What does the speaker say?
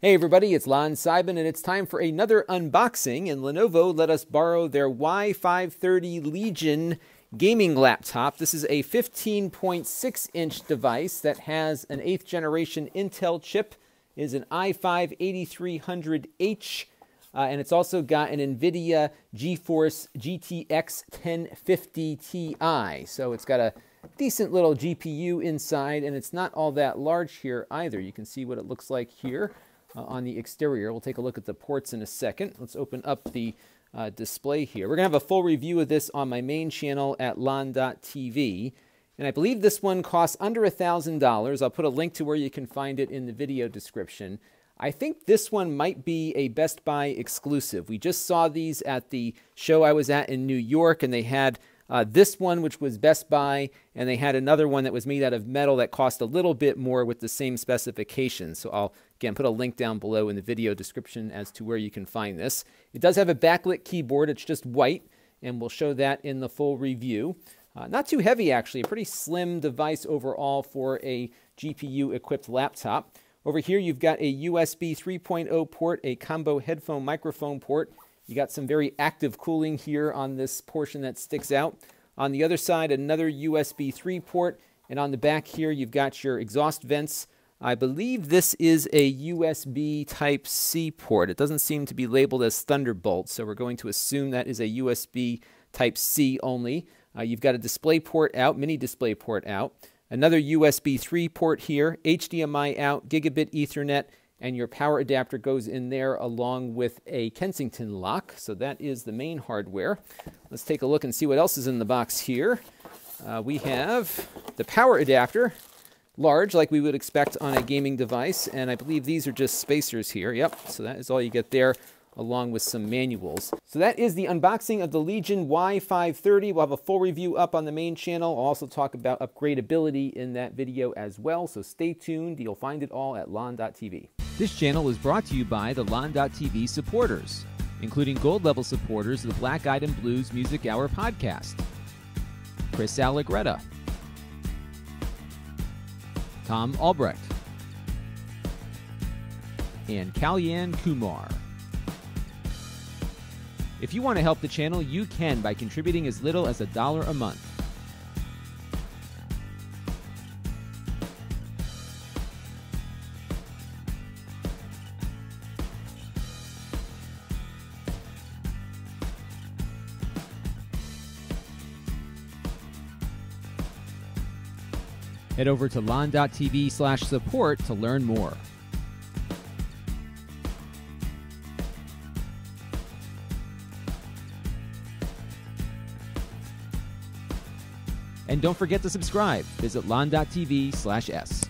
Hey everybody, it's Lon Simon, and it's time for another unboxing, and Lenovo let us borrow their Y530 Legion gaming laptop. This is a 15.6-inch device that has an 8th generation Intel chip, is an i5-8300H, and it's also got an NVIDIA GeForce GTX 1050 Ti. So it's got a decent little GPU inside, and it's not all that large here either. You can see what it looks like here. On the exterior. We'll take a look at the ports in a second. Let's open up the display here. We're going to have a full review of this on my main channel at lon.tv. And I believe this one costs under $1,000. I'll put a link to where you can find it in the video description. I think this one might be a Best Buy exclusive. We just saw these at the show I was at in New York, and they had this one, which was Best Buy, and they had another one that was made out of metal that cost a little bit more with the same specifications. So I'll, again, put a link down below in the video description as to where you can find this. It does have a backlit keyboard. It's just white, and we'll show that in the full review. Not too heavy, actually. A pretty slim device overall for a GPU-equipped laptop. Over here, you've got a USB 3.0 port, a combo headphone microphone port. You got some very active cooling here on this portion that sticks out. On the other side, another USB 3 port. And on the back here, you've got your exhaust vents. I believe this is a USB Type-C port. It doesn't seem to be labeled as Thunderbolt, so we're going to assume that is a USB Type-C only. You've got a display port out, mini display port out. Another USB 3 port here, HDMI out, gigabit Ethernet, and your power adapter goes in there along with a Kensington lock. So that is the main hardware. Let's take a look and see what else is in the box here. We have the power adapter, large like we would expect on a gaming device, and I believe these are just spacers here. Yep, so that is all you get there, along with some manuals. So that is the unboxing of the Legion Y530. We'll have a full review up on the main channel. I'll also talk about upgradability in that video as well, so stay tuned. You'll find it all at lon.tv. This channel is brought to you by the lon.tv supporters, including gold-level supporters of the Black Eyed and Blues Music Hour podcast: Chris Allegretta, Tom Albrecht, and Kalyan Kumar. If you want to help the channel, you can by contributing as little as $1 a month. Head over to lon.tv/support to learn more. And don't forget to subscribe. Visit lon.tv/s.